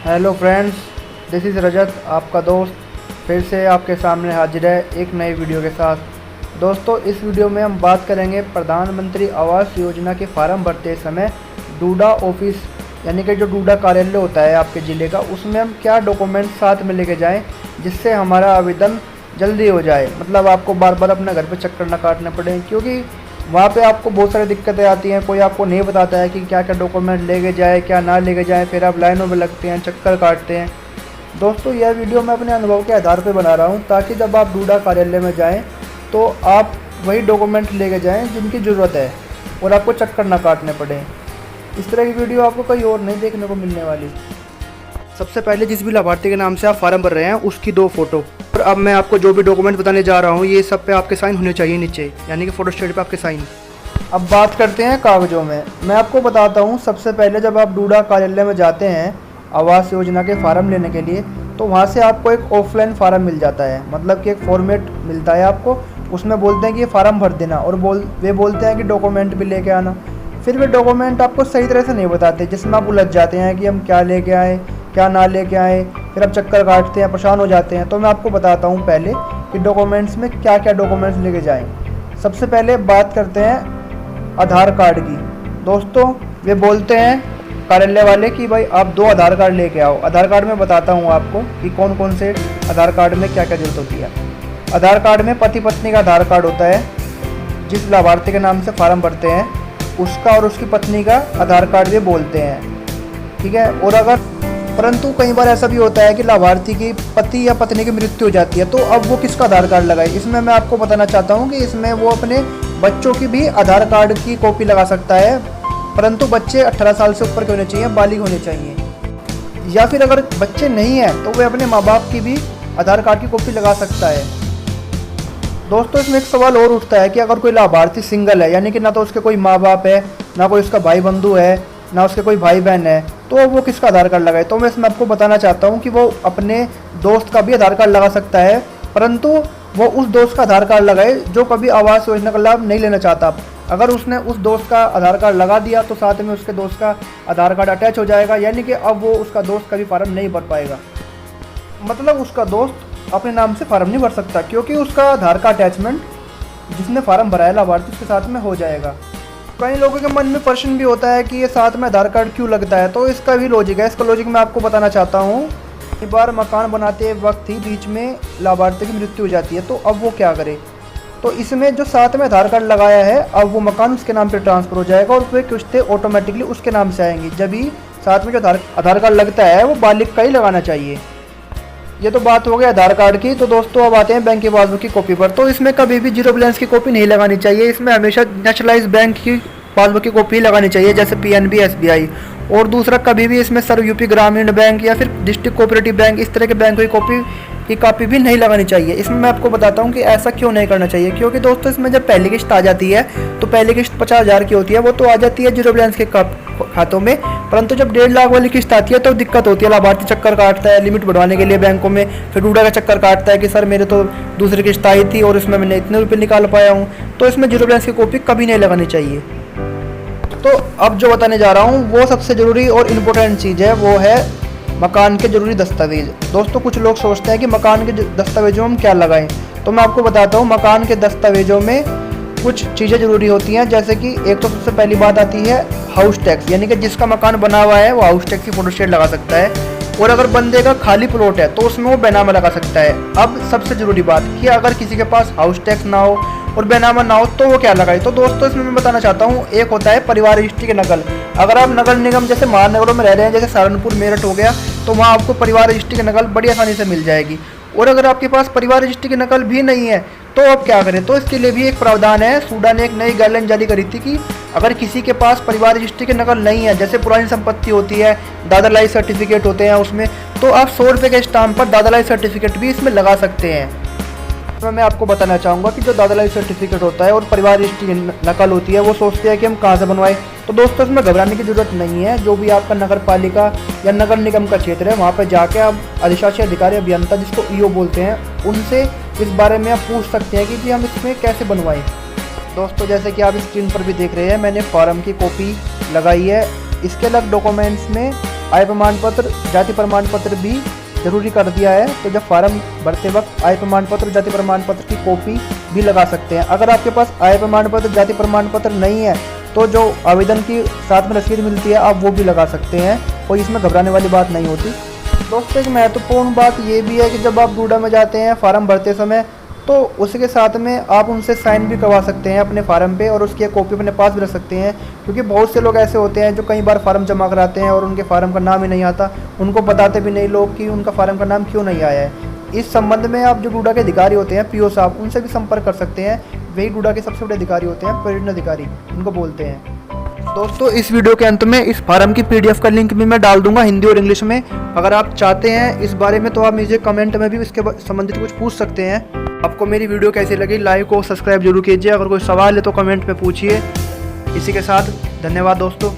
Hello friends, this is रजत, आपका दोस्त फिर से आपके सामने हाजिर है एक नई वीडियो के साथ। दोस्तों, इस वीडियो में हम बात करेंगे प्रधानमंत्री आवास योजना के फार्म भरते समय डूडा ऑफिस यानी कि जो डूडा कार्यालय होता है आपके ज़िले का, उसमें हम क्या डॉक्यूमेंट साथ में लेके जाएं जिससे हमारा आवेदन जल्दी हो जाए। मतलब आपको बार बार अपने घर पे चक्कर ना काटने पड़े, क्योंकि वहाँ पे आपको बहुत सारी दिक्कतें आती हैं। कोई आपको नहीं बताता है कि क्या क्या डॉक्यूमेंट लेके जाए, क्या ना लेके जाए, फिर आप लाइनों में लगते हैं, चक्कर काटते हैं। दोस्तों, यह वीडियो मैं अपने अनुभव के आधार पर बना रहा हूँ ताकि जब आप डूडा कार्यालय में जाएँ तो आप वही डॉक्यूमेंट लेके जाएँ जिनकी ज़रूरत है और आपको चक्कर ना काटने पड़े। इस तरह की वीडियो आपको कहीं और नहीं देखने को मिलने वाली। सबसे पहले जिस भी लाभार्थी के नाम से आप फार्म भर रहे हैं उसकी 2 फोटो, और अब मैं आपको जो भी डॉक्यूमेंट बताने जा रहा हूँ ये सब पे आपके साइन होने चाहिए नीचे, यानी कि फोटो स्टेट पे आपके साइन। अब बात करते हैं कागज़ों में। मैं आपको बताता हूँ, सबसे पहले जब आप डूडा कार्यालय में जाते हैं आवास योजना के फार्म लेने के लिए, तो वहाँ से आपको एक ऑफलाइन फार्म मिल जाता है। मतलब कि एक फॉर्मेट मिलता है आपको, उसमें बोलते हैं कि ये फार्म भर देना, और वे बोलते हैं कि डॉक्यूमेंट भी लेके आना। फिर वे डॉक्यूमेंट आपको सही तरह से नहीं बताते, जिसमें आप उलझ जाते हैं कि हम क्या लेके आए, क्या ना लेके आए, फिर आप चक्कर काटते हैं, परेशान हो जाते हैं। तो मैं आपको बताता हूँ पहले कि डॉक्यूमेंट्स में क्या क्या डॉक्यूमेंट्स लेके जाएं। सबसे पहले बात करते हैं आधार कार्ड की। दोस्तों, वे बोलते हैं कार्यालय वाले कि भाई आप 2 आधार कार्ड लेके आओ। आधार कार्ड में बताता हूँ आपको कि कौन कौन से आधार कार्ड में क्या क्या जरूरत होती है। आधार कार्ड में पति पत्नी का आधार कार्ड होता है, जिस लाभार्थी के नाम से फार्म भरते हैं उसका और उसकी पत्नी का आधार कार्ड वे बोलते हैं, ठीक है। और परंतु कई बार ऐसा भी होता है कि लाभार्थी की पति या पत्नी की मृत्यु हो जाती है, तो अब वो किसका आधार कार्ड लगाए। इसमें मैं आपको बताना चाहता हूँ कि इसमें वो अपने बच्चों की भी आधार कार्ड की कॉपी लगा सकता है, परंतु बच्चे 18 साल से ऊपर के होने चाहिए, बालिग होने चाहिए। या फिर अगर बच्चे नहीं हैं तो वे अपने माँ बाप की भी आधार कार्ड की कॉपी लगा सकता है। दोस्तों, इसमें एक सवाल और उठता है कि अगर कोई लाभार्थी सिंगल है, यानी कि ना तो उसके कोई माँ बाप है, ना कोई उसका भाई बंधु है, ना उसके कोई भाई बहन है, तो वो किसका आधार कार्ड लगाए। तो मैं इसमें आपको बताना चाहता हूँ कि वो अपने दोस्त का भी आधार कार्ड लगा सकता है, परंतु वो उस दोस्त का आधार कार्ड लगाए जो कभी आवास योजना का लाभ नहीं लेना चाहता। अगर उसने उस दोस्त का आधार कार्ड लगा दिया तो साथ में उसके दोस्त का आधार कार्ड अटैच हो जाएगा, यानी कि अब वो उसका दोस्त कभी फार्म नहीं भर पाएगा। मतलब उसका दोस्त अपने नाम से फार्म नहीं भर सकता, क्योंकि उसका आधार का अटैचमेंट जिसने फार्म भरा है लाभार्थी उसके साथ में हो जाएगा। कई लोगों के मन में प्रश्न भी होता है कि ये साथ में आधार कार्ड क्यों लगता है, तो इसका भी लॉजिक है। इसका लॉजिक मैं आपको बताना चाहता हूँ। कई बार मकान बनाते वक्त ही बीच में लाभार्थी की मृत्यु हो जाती है, तो अब वो क्या करे। तो इसमें जो साथ में आधार कार्ड लगाया है, अब वो मकान उसके नाम पर ट्रांसफ़र हो जाएगा और फिर किस्तें ऑटोमेटिकली उसके नाम से आएंगी। जब भी साथ में जो आधार कार्ड लगता है वो बालिग का ही लगाना चाहिए। ये तो बात हो गई आधार कार्ड की। तो दोस्तों, अब आते हैं बैंक की पासबुक की कॉपी पर। तो इसमें कभी भी जीरो बैलेंस की कॉपी नहीं लगानी चाहिए। इसमें हमेशा नेशनलाइज्ड बैंक की पासबुक की कॉपी लगानी चाहिए, जैसे पीएनबी, एसबीआई। और दूसरा, कभी भी इसमें सर्व यूपी ग्रामीण बैंक या फिर डिस्ट्रिक्ट कोऑपरेटिव बैंक, इस तरह के बैंक की कॉपी भी नहीं लगानी चाहिए। इसमें मैं आपको बताता हूँ कि ऐसा क्यों नहीं करना चाहिए। क्योंकि दोस्तों, इसमें जब पहली किस्त आ जाती है तो पहली किस्त 50,000 की होती है, वो तो आ जाती है जीरो बैलेंस के खातों में। परंतु जब 1.5 लाख वाली किस्त आती है तो दिक्कत होती है। लाभार्थी चक्कर काटता है लिमिट बढ़वाने के लिए बैंकों में, फिर डूडा का चक्कर काटता है कि सर मेरे तो दूसरी किस्त आई थी और इसमें मैंने इतने रुपये निकाल पाया हूँ। तो इसमें जीरो बैलेंस की कॉपी कभी नहीं लगानी चाहिए। तो अब जो बताने जा रहा हूँ वो सबसे ज़रूरी और इम्पोर्टेंट चीज़ है, वो है मकान के ज़रूरी दस्तावेज। दोस्तों, कुछ लोग सोचते हैं कि मकान के दस्तावेजों में क्या लगाएं, तो मैं आपको बताता हूँ मकान के दस्तावेजों में कुछ चीज़ें ज़रूरी होती हैं। जैसे कि एक तो सबसे पहली बात आती है हाउस टैक्स, यानी कि जिसका मकान बना हुआ है वो हाउस टैक्स की फोटोस्टेट लगा सकता है। और अगर बंदे का खाली प्लॉट है तो उसमें वो बेनामा लगा सकता है। अब सबसे ज़रूरी बात कि अगर किसी के पास हाउस टैक्स ना हो और बेनामा ना हो तो वो क्या लगाए। तो दोस्तों, इसमें मैं बताना चाहता हूँ, एक होता है परिवार रजिस्ट्री की नकल। अगर आप नगर निगम जैसे महानगरों में रह रहे हैं, जैसे सहारनपुर, मेरठ हो गया, तो वहाँ आपको परिवार रजिस्ट्री की नकल बड़ी आसानी से मिल जाएगी। और अगर आपके पास परिवार रजिस्ट्री की नकल भी नहीं है तो आप क्या करें। तो इसके लिए भी एक प्रावधान है। सूडा ने एक नई गाइडलाइन जारी करी थी कि अगर किसी के पास परिवार रजिस्ट्री की नकल नहीं है, जैसे पुरानी संपत्ति होती है, दादालाई सर्टिफिकेट होते हैं उसमें, तो आप 100 रुपये के स्टाम्प पर दादालाई सर्टिफिकेट भी इसमें लगा सकते हैं। तो मैं आपको बताना चाहूँगा कि जो दादालाई सर्टिफिकेट होता है और परिवार रजिस्ट्री नकल होती है, वो सोचते हैं कि हम कहाँ से बनवाएं। तो दोस्तों, इसमें घबराने की ज़रूरत नहीं है। जो भी आपका नगर पालिका या नगर निगम का क्षेत्र है, वहाँ पर जाके आप अधिशासी अधिकारी अभियंता, जिसको ईओ बोलते हैं, उनसे इस बारे में आप पूछ सकते हैं कि जी हम इसमें कैसे बनवाएं। दोस्तों, जैसे कि आप स्क्रीन पर भी देख रहे हैं, मैंने फॉर्म की कॉपी लगाई है। इसके अलग डॉक्यूमेंट्स में आय प्रमाण पत्र, जाति प्रमाण पत्र भी जरूरी कर दिया है। तो जब फार्म भरते वक्त आय प्रमाण पत्र, जाति प्रमाण पत्र की कॉपी भी लगा सकते हैं। अगर आपके पास आय प्रमाण पत्र, जाति प्रमाण पत्र नहीं है तो जो आवेदन की साथ में रसीद मिलती है आप वो भी लगा सकते हैं, कोई इसमें घबराने वाली बात नहीं होती। दोस्तों एक महत्वपूर्ण बात ये भी है कि जब आप डूडा में जाते हैं फार्म भरते समय, तो उसके साथ में आप उनसे साइन भी करवा सकते हैं अपने फार्म पे, और उसकी एक कॉपी अपने पास भी रख सकते हैं। क्योंकि बहुत से लोग ऐसे होते हैं जो कई बार फार्म जमा कराते हैं और उनके फार्म का नाम ही नहीं आता, उनको बताते भी नहीं लोग कि उनका फार्म का नाम क्यों नहीं आया है। इस संबंध में आप जो डूडा के अधिकारी होते हैं, पीओ साहब, उनसे भी संपर्क कर सकते हैं। वही डूडा के सबसे बड़े अधिकारी होते हैं, पर्यटन अधिकारी उनको बोलते हैं। दोस्तों इस वीडियो के अंत में इस फार्म की PDF का लिंक भी मैं डाल दूंगा हिंदी और इंग्लिश में। अगर आप चाहते हैं इस बारे में तो आप मुझे कमेंट में भी इसके संबंधित कुछ पूछ सकते हैं। आपको मेरी वीडियो कैसी लगी, लाइक और सब्सक्राइब जरूर कीजिए। अगर कोई सवाल है तो कमेंट में पूछिए। इसी के साथ धन्यवाद दोस्तों।